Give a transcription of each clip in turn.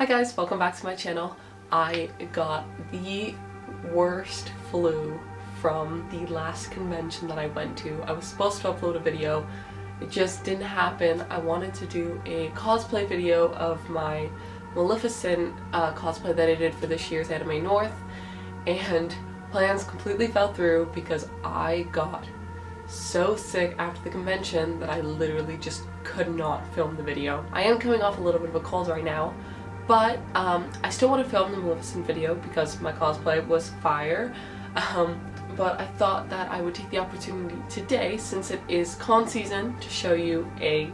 Hi guys, welcome back to my channel. I got the worst flu from the last convention that I went to. I was supposed to upload a video, it just didn't happen. I wanted to do a cosplay video of my Maleficent cosplay that I did for this year's Anime North, and plans completely fell through because I got so sick after the convention that I literally just could not film the video. I am coming off a little bit of a cold right now, but I still want to film the Maleficent video because my cosplay was fire. But I thought that I would take the opportunity today, since it is con season, to show you a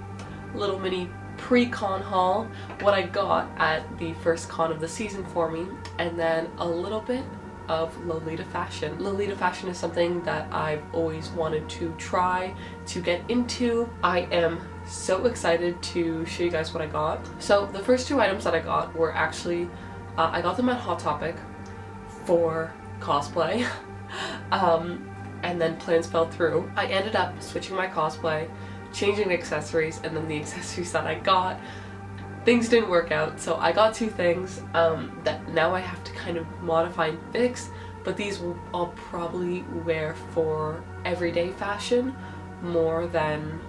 little mini pre-con haul, what I got at the first con of the season for me, and then a little bit of Lolita fashion. Lolita fashion is something that I've always wanted to try, to get into. I am so excited to show you guys what I got. So the first two items that I got were actually, I got them at Hot Topic for cosplay, and then plans fell through. I ended up switching my cosplay, changing the accessories, and then the accessories that I got, things didn't work out, so I got two things that now I have to kind of modify and fix, but these I'll probably wear for everyday fashion more than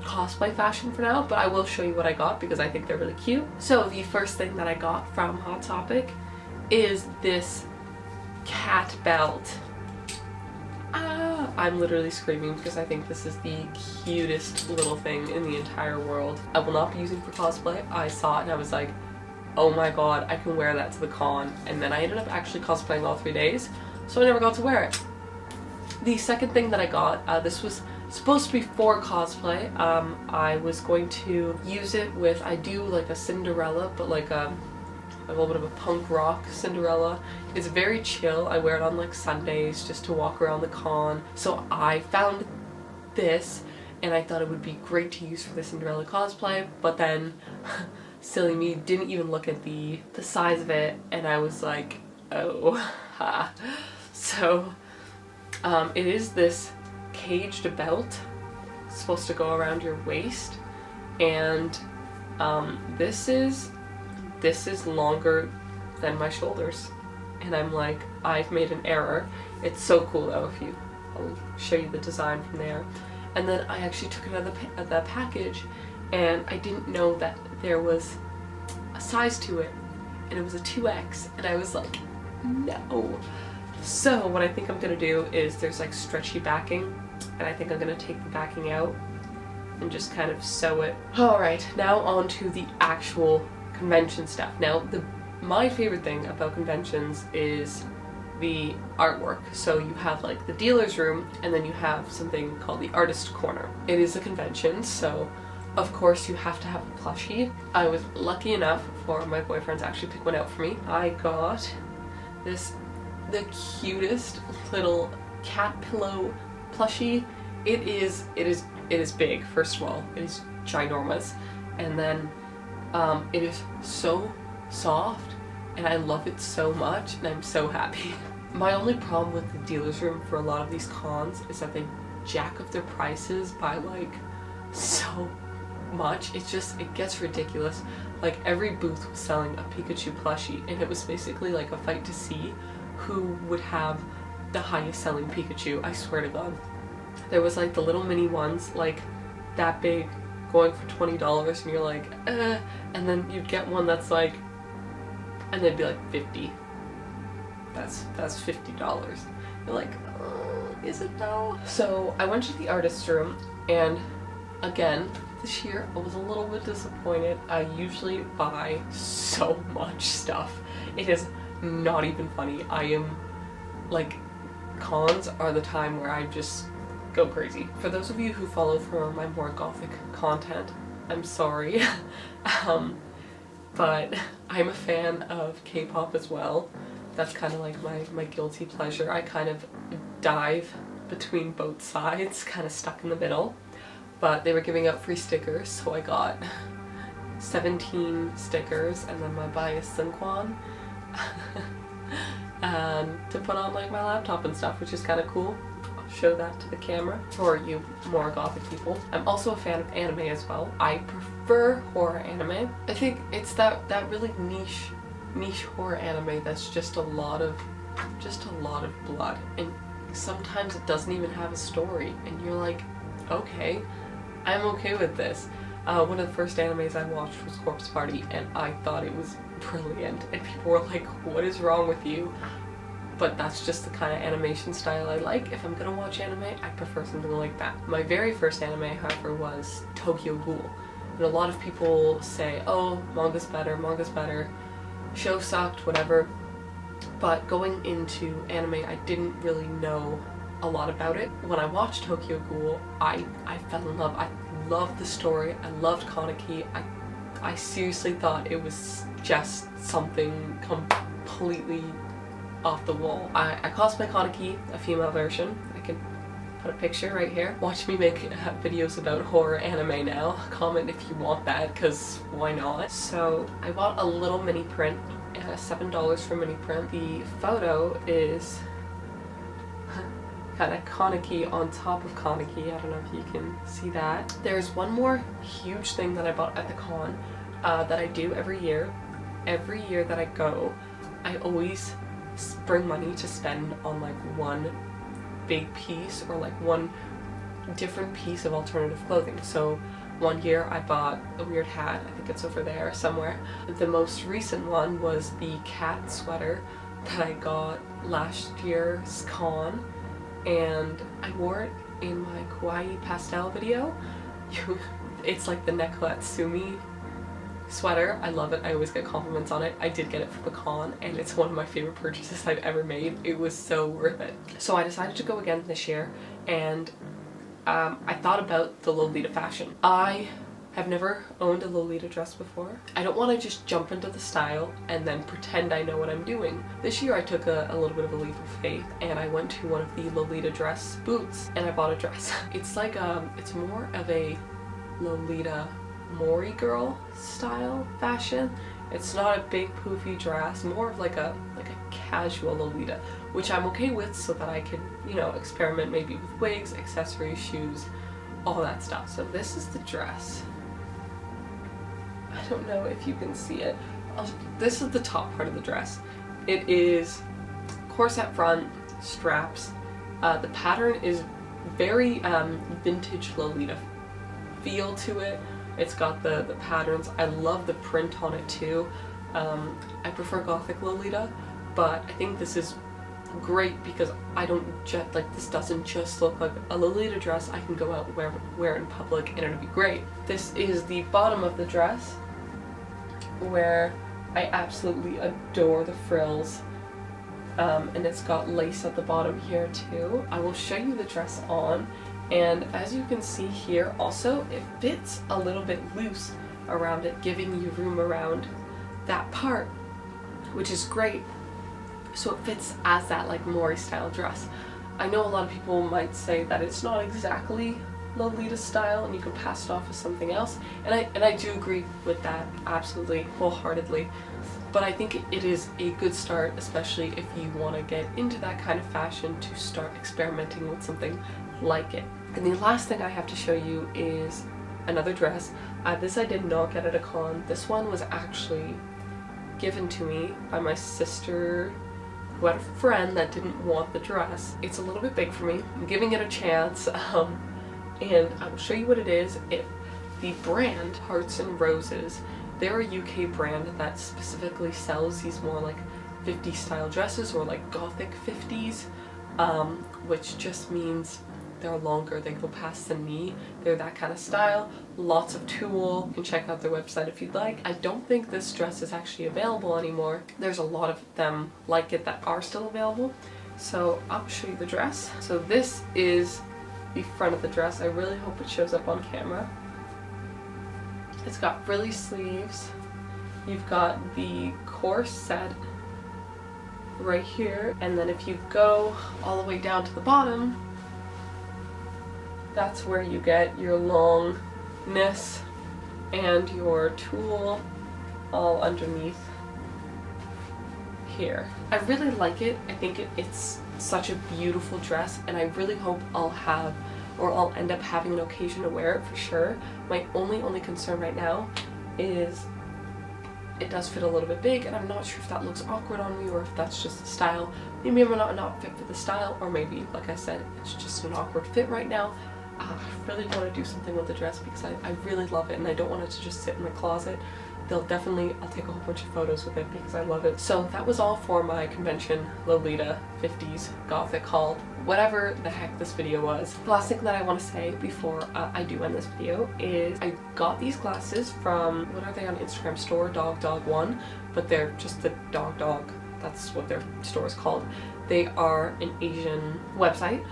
cosplay fashion for now, but I will show you what I got because I think they're really cute. So the first thing that I got from Hot Topic is this cat belt. I'm literally screaming because I think this is the cutest little thing in the entire world. I will not be using for cosplay. I saw it and I was like, oh my god, I can wear that to the con. And then I ended up actually cosplaying all 3 days, so I never got to wear it. The second thing that I got, this was supposed to be for cosplay. I was going to use it with, I do like a Cinderella, but like a little bit of a punk rock Cinderella. It's very chill. I wear it on like Sundays just to walk around the con. So I found this and I thought it would be great to use for the Cinderella cosplay, but then silly me didn't even look at the size of it, and I was like, oh, ha. So it is this caged belt. It's supposed to go around your waist, and this is longer than my shoulders, and I'm like, I've made an error. It's so cool though. I'll show you the design from there. And then I actually took it out of the package, and I didn't know that there was a size to it, and it was a 2X, and I was like, no. So what I think I'm gonna do is, there's like stretchy backing, and I think I'm gonna take the backing out and just kind of sew it. Alright, now on to the actual convention stuff. Now, my favorite thing about conventions is the artwork. So you have like the dealer's room, and then you have something called the artist corner. It is a convention, so of course you have to have a plushie. I was lucky enough for my boyfriend to actually pick one out for me. I got the cutest little cat pillow plushie. It is big, first of all. It is ginormous, and then it is so soft, and I love it so much, and I'm so happy. My only problem with the dealer's room for a lot of these cons is that they jack up their prices by like so much. It gets ridiculous. Like, every booth was selling a Pikachu plushie, and it was basically like a fight to see who would have the highest selling Pikachu. I swear to god. There was like the little mini ones, like that big, going for $20, and you're like, and then you'd get one that's like, and they'd be like 50. That's $50. You're like, is it though? So I went to the artist's room, and again, this year I was a little bit disappointed. I usually buy so much stuff. It is not even funny. I am like, cons are the time where I just go crazy. For those of you who follow for my more gothic content, I'm sorry. But I'm a fan of K-pop as well. That's kind of like my guilty pleasure. I kind of dive between both sides, kind of stuck in the middle. But they were giving out free stickers, so I got 17 stickers, and then my bias Sunquan to put on like my laptop and stuff, which is kind of cool. I'll show that to the camera for you more gothic people. I'm also a fan of anime as well. I for horror anime. I think it's that really niche horror anime that's just a lot of blood, and sometimes it doesn't even have a story, and you're like, okay, I'm okay with this. One of the first animes I watched was Corpse Party, and I thought it was brilliant, and people were like, what is wrong with you? But that's just the kind of animation style I like. If I'm gonna watch anime, I prefer something like that. My very first anime, however, was Tokyo Ghoul. And a lot of people say, oh, manga's better, show sucked, whatever. But going into anime, I didn't really know a lot about it. When I watched Tokyo Ghoul, I fell in love. I loved the story, I loved Kaneki. I seriously thought it was just something completely off the wall. I cosplay Kaneki, a female version. I can put a picture right here. Watch me make videos about horror anime now. Comment if you want that, because why not? So I bought a little mini print, $7 for mini print. The photo is kind of Kaneki on top of Kaneki. I don't know if you can see that. There's one more huge thing that I bought at the con that I do every year. Every year that I go, I always bring money to spend on like one big piece or like one different piece of alternative clothing. So one year I bought a weird hat, I think it's over there somewhere. The most recent one was the cat sweater that I got last year's con, and I wore it in my kawaii pastel video. It's like the Nekolatsumi sweater. I love it. I always get compliments on it. I did get it for the con, and it's one of my favorite purchases I've ever made. It was so worth it. So I decided to go again this year, and I thought about the Lolita fashion. I have never owned a Lolita dress before. I don't want to just jump into the style and then pretend I know what I'm doing. This year I took a little bit of a leap of faith, and I went to one of the Lolita dress booths and I bought a dress. It's like it's more of a Lolita Mori girl style fashion. It's not a big poofy dress, more of like a casual Lolita, which I'm okay with, so that I can, you know, experiment maybe with wigs, accessories, shoes, all that stuff. So this is the dress. I don't know if you can see it. This is the top part of the dress. It is corset front, straps. The pattern is very vintage Lolita feel to it. It's got the patterns. I love the print on it too. I prefer Gothic Lolita, but I think this is great because I don't just, like, this doesn't just look like a Lolita dress. I can go out and wear it in public and it'll be great. This is the bottom of the dress, where I absolutely adore the frills. And it's got lace at the bottom here too. I will show you the dress on. And as you can see here, also it fits a little bit loose around it, giving you room around that part, which is great. So it fits as that like Mori style dress. I know a lot of people might say that it's not exactly Lolita style and you can pass it off as something else, and I do agree with that absolutely wholeheartedly. But I think it is a good start, especially if you want to get into that kind of fashion, to start experimenting with something like it. And the last thing I have to show you is another dress. This I did not get at a con. This one was actually given to me by my sister, who had a friend that didn't want the dress. It's a little bit big for me. I'm giving it a chance, and I will show you what it is. The brand, Hearts and Roses, they're a UK brand that specifically sells these more like 50s style dresses, or like Gothic 50s, which just means they're longer, they go past the knee, they're that kind of style, lots of tulle. You can check out their website if you'd like. I don't think this dress is actually available anymore. There's a lot of them like it that are still available, so I'll show you the dress. So this is the front of the dress. I really hope it shows up on camera. It's got frilly sleeves. You've got the corset right here, and then if you go all the way down to the bottom, that's where you get your longness and your tulle all underneath here. I really like it. I think it's such a beautiful dress, and I really hope I'll have or I'll end up having an occasion to wear it for sure. My only concern right now is it does fit a little bit big, and I'm not sure if that looks awkward on me or if that's just the style. Maybe I'm not fit for the style, or maybe, like I said, it's just an awkward fit right now. I really want to do something with the dress because I really love it, and I don't want it to just sit in my closet. I'll take a whole bunch of photos with it because I love it. So that was all for my convention Lolita 50s Gothic haul, whatever the heck this video was. The last thing that I want to say before I do end this video is I got these glasses from, what are they on Instagram? Store Dog1, but they're just the dog. That's what their store is called. They are an Asian website,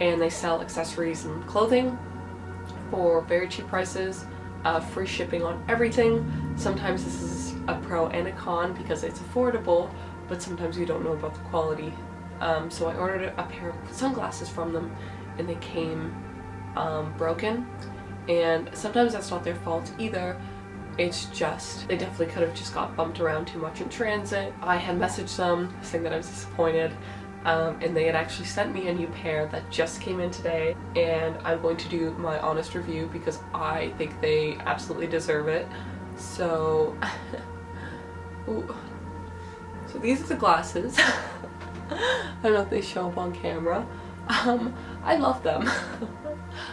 and they sell accessories and clothing for very cheap prices. Free shipping on everything. Sometimes this is a pro and a con because it's affordable, but sometimes you don't know about the quality. So I ordered a pair of sunglasses from them, and they came broken, and sometimes that's not their fault either. It's just, they definitely could have just got bumped around too much in transit. I had messaged them saying that I was disappointed. And they had actually sent me a new pair that just came in today, and I'm going to do my honest review because I think they absolutely deserve it. So, so these are the glasses. I don't know if they show up on camera. I love them.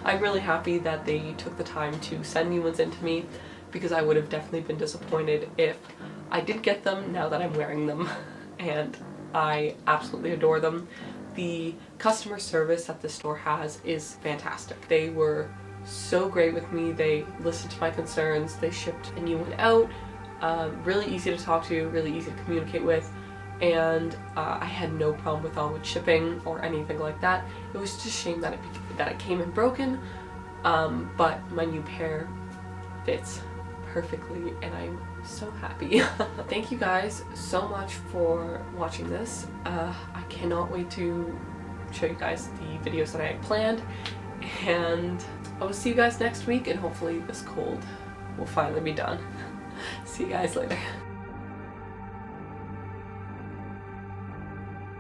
I'm really happy that they took the time to send new ones in to me because I would have definitely been disappointed if I didn't get them now that I'm wearing them. And I absolutely adore them. The customer service that the store has is fantastic. They were so great with me. They listened to my concerns. They shipped a new one out. Really easy to talk to, really easy to communicate with, and I had no problem with shipping or anything like that. It was just a shame that it came in broken, but my new pair fits perfectly, and I'm so happy. Thank you guys so much for watching this. I cannot wait to show you guys the videos that I had planned, and I will see you guys next week, and hopefully this cold will finally be done. See you guys later.